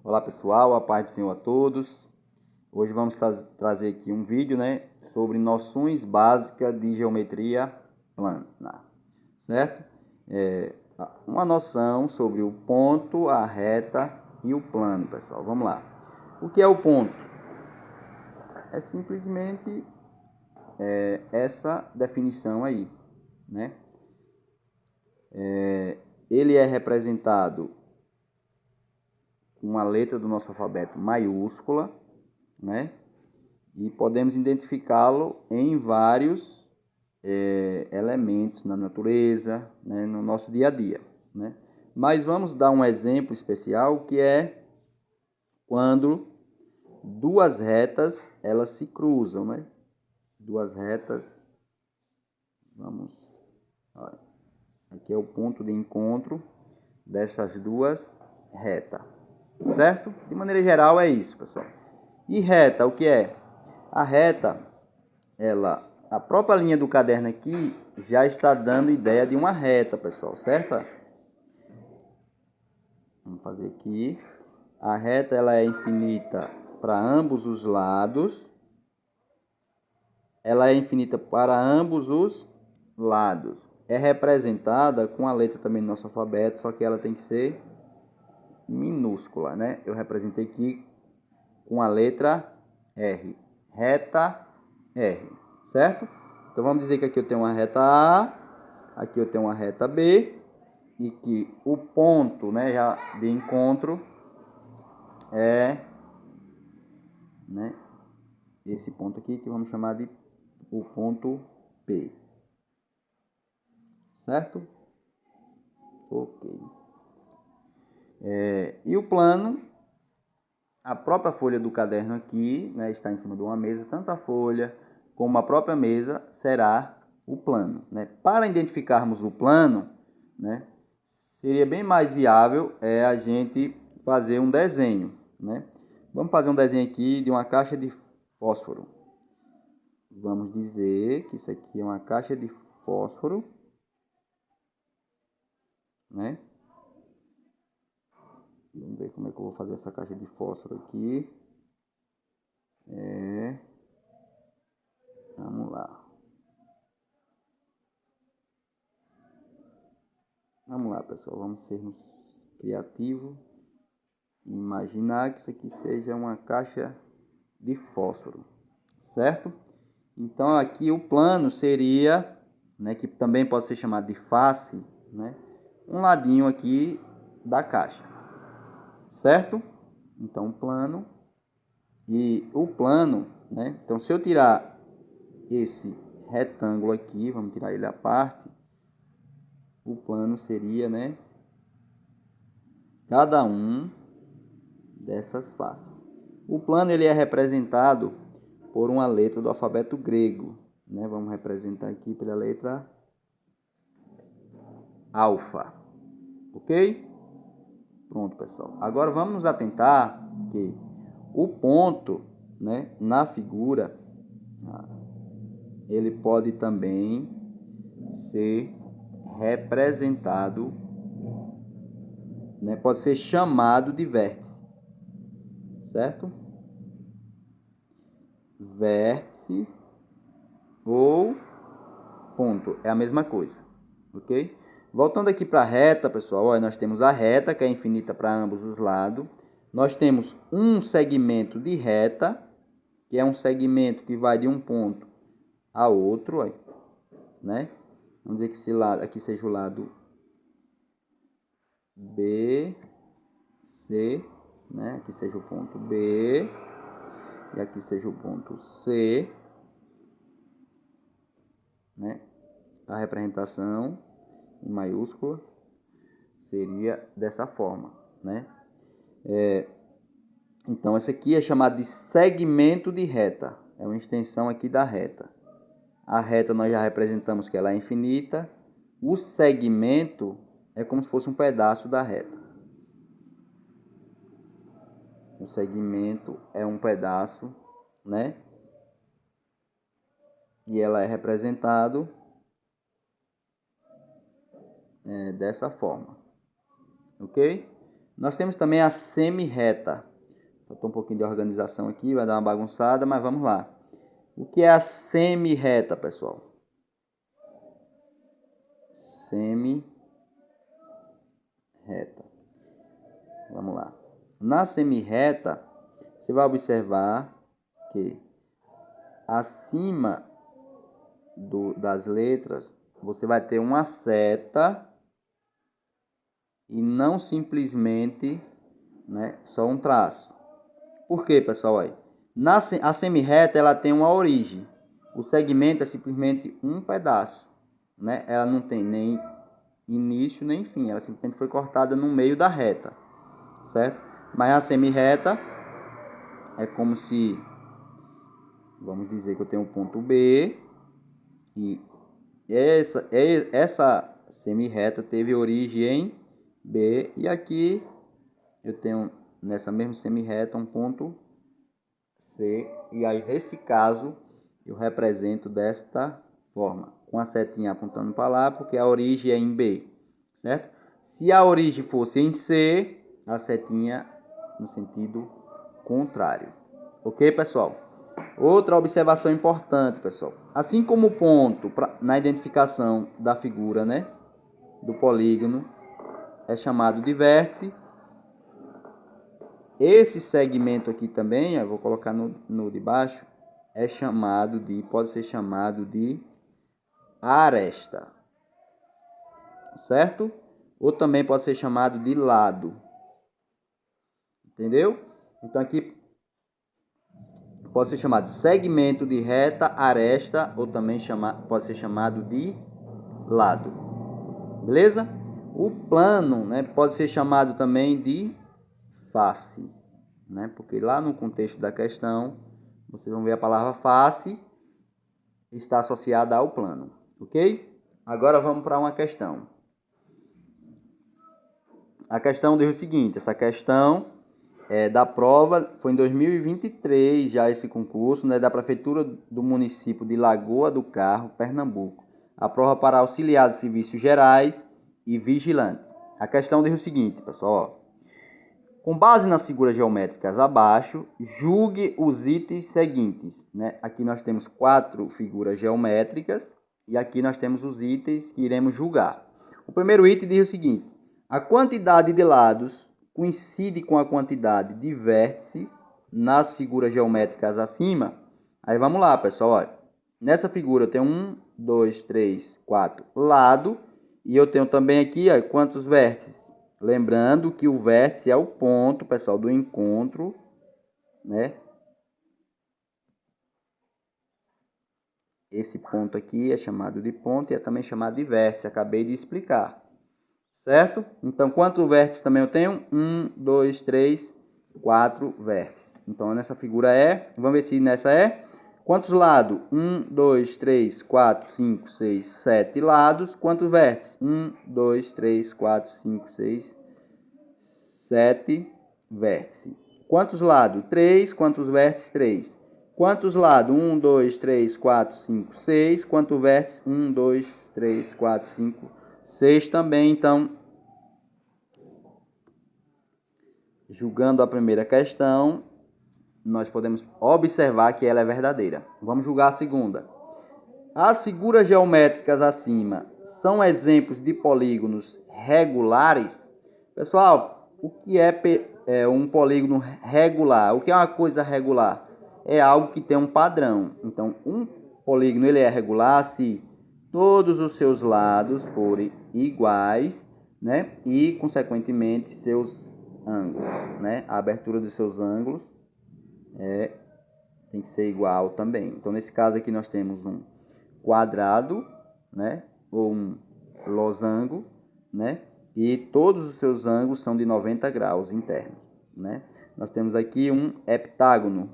Olá pessoal, a paz do Senhor a todos. Hoje vamos trazer aqui um vídeo, sobre noções básicas de geometria plana, certo? Uma noção sobre o ponto, a reta e o plano, pessoal. Vamos lá. O que é o ponto? É simplesmente essa definição aí, né? Ele é representado com uma letra do nosso alfabeto maiúscula, né? E podemos identificá-lo em vários elementos na natureza, né? No nosso dia a dia, né? Mas vamos dar um exemplo especial, que é quando duas retas elas se cruzam, né? Duas retas, olha, aqui é o ponto de encontro dessas duas retas, certo? De maneira geral é isso, pessoal. E reta, o que é? A reta, a própria linha do caderno aqui já está dando ideia de uma reta, pessoal, certo? Vamos fazer aqui. A reta ela é infinita para ambos os lados. Ela é infinita para ambos os lados. É representada com a letra também do nosso alfabeto, só que ela tem que ser minúscula, né? Eu representei aqui com a letra R. Reta R, certo? Então vamos dizer que aqui eu tenho uma reta A, aqui eu tenho uma reta B, e que o ponto, já de encontro é, esse ponto aqui, que vamos chamar de o ponto P, certo? Ok. E o plano, a própria folha do caderno aqui, está em cima de uma mesa, tanto a folha como a própria mesa será o plano, né? Para identificarmos o plano, seria bem mais viável a gente fazer um desenho, né? Vamos fazer um desenho aqui de uma caixa de fósforo. Vamos dizer que isso aqui é uma caixa de fósforo, né? Vamos ver como é que eu vou fazer essa caixa de fósforo aqui. Vamos lá. Vamos lá, pessoal. Vamos sermos criativos e imaginar que isso aqui seja uma caixa de fósforo, certo? Então aqui o plano seria, que também pode ser chamado de face, um ladinho aqui da caixa, certo? Então plano e o plano, então se eu tirar esse retângulo aqui, vamos tirar ele à parte, o plano seria, cada um dessas faces. O plano ele é representado por uma letra do alfabeto grego, Vamos representar aqui pela letra alfa, ok? Pronto, pessoal. Agora vamos nos atentar que o ponto, na figura, ele pode também ser representado, pode ser chamado de vértice, certo? Vértice ou ponto, é a mesma coisa, ok? Voltando aqui para a reta, pessoal, olha, nós temos a reta, que é infinita para ambos os lados. Nós temos um segmento de reta, que é um segmento que vai de um ponto a outro, olha, Vamos dizer que esse lado aqui seja o lado B, C, Aqui seja o ponto B e aqui seja o ponto C, A representação em maiúscula seria dessa forma, Então esse aqui é chamado de segmento de reta, é uma extensão aqui da reta. A reta nós já representamos que ela é infinita. O segmento é como se fosse um pedaço da reta. O segmento é um pedaço, E ela é representado dessa forma, ok? Nós temos também a semi-reta. Faltou um pouquinho de organização aqui, vai dar uma bagunçada, mas vamos lá. O que é a semi-reta, pessoal? Semi-reta. Vamos lá. Na semi-reta, você vai observar que acima das letras, você vai ter uma seta e não simplesmente, né, só um traço. Por quê, pessoal? Aí, a semi-reta ela tem uma origem. O segmento é simplesmente um pedaço, né? Ela não tem nem início nem fim. Ela simplesmente foi cortada no meio da reta, certo? Mas a semi-reta é como se, vamos dizer que eu tenho um ponto B e essa semi-reta teve origem em B e aqui eu tenho nessa mesma semi-reta um ponto C, e aí nesse caso eu represento desta forma, com a setinha apontando para lá, porque a origem é em B, certo? Se a origem fosse em C, a setinha no sentido contrário. Ok, pessoal? Outra observação importante, pessoal. Assim como o ponto na identificação da figura, né, do polígono é chamado de vértice, esse segmento aqui também, eu vou colocar no de baixo, pode ser chamado de aresta, certo? Ou também pode ser chamado de lado, entendeu? Então aqui pode ser chamado de segmento de reta, aresta, ou também pode ser chamado de lado, beleza? O plano, né, pode ser chamado também de face, né? Porque lá no contexto da questão, vocês vão ver a palavra face está associada ao plano, ok? Agora vamos para uma questão. A questão diz o seguinte, essa questão da prova foi em 2023, já esse concurso, né, da Prefeitura do município de Lagoa do Carro, Pernambuco. A prova para auxiliar de serviços gerais e vigilante. A questão diz o seguinte, pessoal, ó. Com base nas figuras geométricas abaixo, julgue os itens seguintes, né? Aqui nós temos 4 figuras geométricas e aqui nós temos os itens que iremos julgar. O primeiro item diz o seguinte: a quantidade de lados coincide com a quantidade de vértices nas figuras geométricas acima. Aí vamos lá, pessoal. Olha. Nessa figura eu tenho 1, 2, 3, 4 lado e eu tenho também aqui quantos vértices? Lembrando que o vértice é o ponto, pessoal, do encontro, né? Esse ponto aqui é chamado de ponto e é também chamado de vértice. Acabei de explicar, certo? Então, quantos vértices também eu tenho? 1, 2, 3, 4 vértices. Então, nessa figura vamos ver se nessa quantos lados? 1, 2, 3, 4, 5, 6, 7 lados. Quantos vértices? 1, 2, 3, 4, 5, 6, 7 vértices. Quantos lados? 3. Quantos vértices? 3. Quantos lados? 1, 2, 3, 4, 5, 6. Quantos vértices? 1, 2, 3, 4, 5, 6 também. Então, julgando a primeira questão, nós podemos observar que ela é verdadeira. Vamos julgar a segunda. As figuras geométricas acima são exemplos de polígonos regulares? Pessoal, o que é um polígono regular? O que é uma coisa regular? É algo que tem um padrão. Então, um polígono ele é regular se todos os seus lados forem iguais, né? E, consequentemente, seus ângulos, né? A abertura dos seus ângulos tem que ser igual também. Então, nesse caso aqui nós temos um quadrado, né? Ou um losango, né? E todos os seus ângulos são de 90 graus internos, né? Nós temos aqui um heptágono.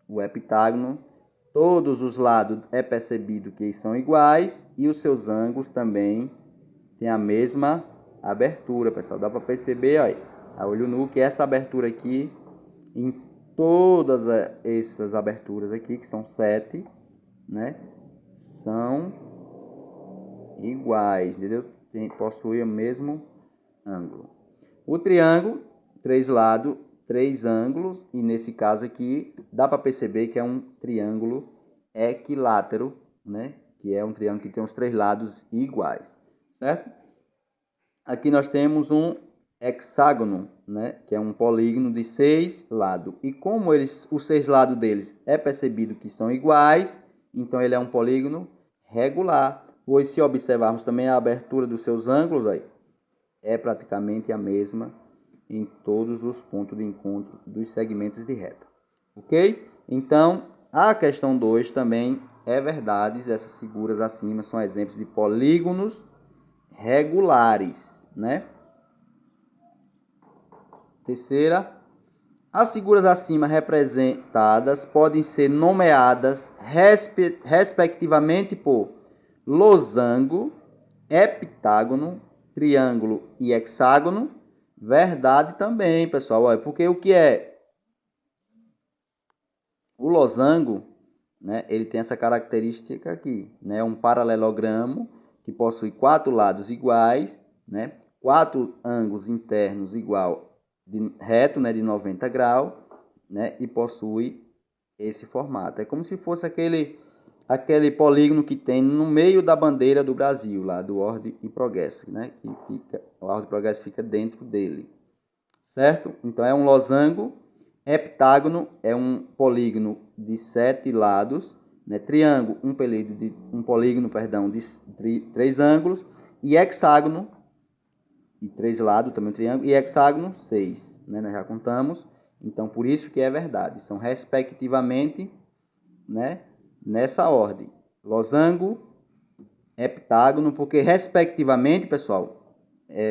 O heptágono, todos os lados é percebido que são iguais e os seus ângulos também têm a mesma abertura, pessoal. Dá para perceber, ó, a olho nu, que essa abertura aqui, em todas essas aberturas aqui, que são 7, né? São iguais, entendeu? Possui o mesmo ângulo. O triângulo 3 lados, 3 ângulos, e nesse caso aqui dá para perceber que é um triângulo equilátero, né? Que é um triângulo que tem os 3 lados iguais, certo? Aqui nós temos um hexágono, né? Que é um polígono de 6 lados. E como os 6 lados deles é percebido que são iguais, então ele é um polígono regular. Pois se observarmos também a abertura dos seus ângulos, aí, é praticamente a mesma em todos os pontos de encontro dos segmentos de reta. Ok? Então, a questão 2 também é verdade. Essas figuras acima são exemplos de polígonos regulares, né? Terceira, as figuras acima representadas podem ser nomeadas respectivamente por losango, heptágono, triângulo e hexágono. Verdade também, pessoal. Olha, porque o que é o losango, né? Ele tem essa característica aqui, né? Um paralelogramo que possui 4 lados iguais, né? 4 ângulos internos igual reto, né? De 90 graus, né? E possui esse formato. É como se fosse aquele polígono que tem no meio da bandeira do Brasil, lá do Ordem e Progresso, né? Que fica, o Ordem e Progresso fica dentro dele, certo? Então é um losango. Heptágono é um polígono de 7 lados, né? Triângulo, um polígono, de 3 ângulos, e hexágono, de 3 lados, também um triângulo, e hexágono, 6, né? Nós já contamos. Então, por isso que é verdade. São respectivamente, né? Nessa ordem. Losango, heptágono, porque respectivamente, pessoal,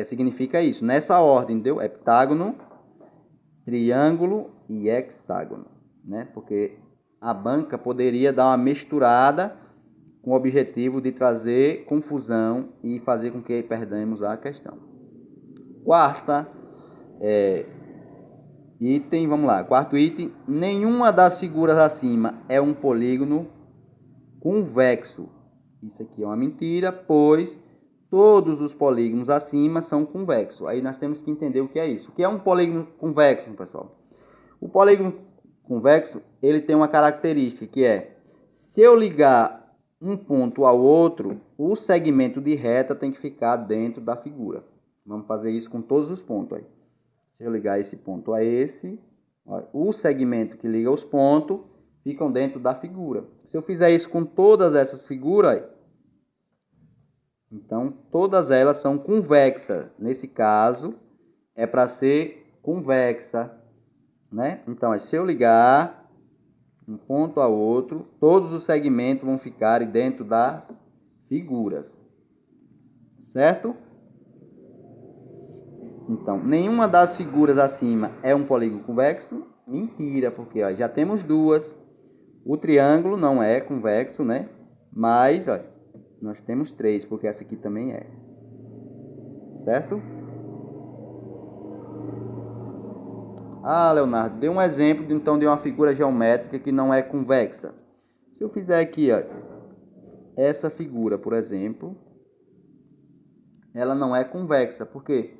significa isso. Nessa ordem, deu? Heptágono, triângulo e hexágono, né? Porque a banca poderia dar uma misturada com o objetivo de trazer confusão e fazer com que perdamos a questão. Quarta item, vamos lá. Quarto item, nenhuma das figuras acima é um polígono convexo. Isso aqui é uma mentira, pois todos os polígonos acima são convexos. Aí nós temos que entender o que é isso. O que é um polígono convexo, pessoal? O polígono convexo, ele tem uma característica que é, se eu ligar um ponto ao outro, o segmento de reta tem que ficar dentro da figura. Vamos fazer isso com todos os pontos aí. Se eu ligar esse ponto a esse, ó, o segmento que liga os pontos ficam dentro da figura. Se eu fizer isso com todas essas figuras, então todas elas são convexas. Nesse caso, é para ser convexa, né? Então, se eu ligar um ponto a outro, todos os segmentos vão ficar dentro das figuras, certo? Então, nenhuma das figuras acima é um polígono convexo? Mentira, porque ó, já temos duas. O triângulo não é convexo, né? Mas ó, nós temos 3, porque essa aqui também é. Certo? Ah, Leonardo, dê um exemplo então de uma figura geométrica que não é convexa. Se eu fizer aqui, ó, essa figura, por exemplo, ela não é convexa, porque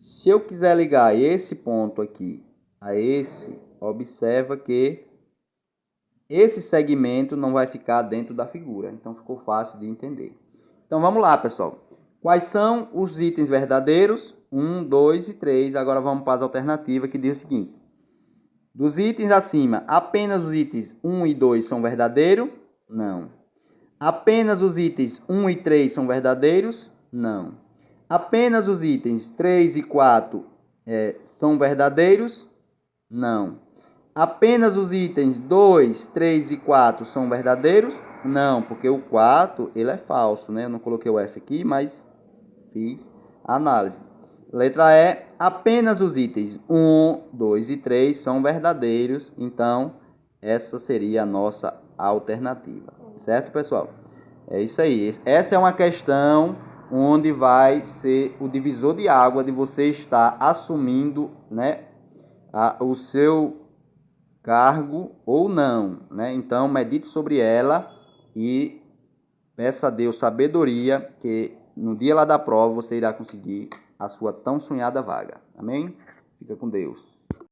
se eu quiser ligar esse ponto aqui a esse, observa que esse segmento não vai ficar dentro da figura. Então ficou fácil de entender. Então vamos lá, pessoal. Quais são os itens verdadeiros? 1, 2 e 3. Agora vamos para as alternativas que diz o seguinte. Dos itens acima, apenas os itens 1 e 2 são verdadeiros? Não. Apenas os itens 1 e 3 são verdadeiros? Não. Apenas os itens 3 e 4 são verdadeiros? Não. Apenas os itens 2, 3 e 4 são verdadeiros? Não, porque o 4 ele é falso, né? Eu não coloquei o F aqui, mas fiz a análise. Letra E, apenas os itens 1, 2 e 3 são verdadeiros. Então, essa seria a nossa alternativa. Certo, pessoal? É isso aí. Essa é uma questão onde vai ser o divisor de água de você estar assumindo, né, o seu cargo ou não, né? Então, medite sobre ela e peça a Deus sabedoria, que no dia lá da prova você irá conseguir a sua tão sonhada vaga. Amém? Fica com Deus.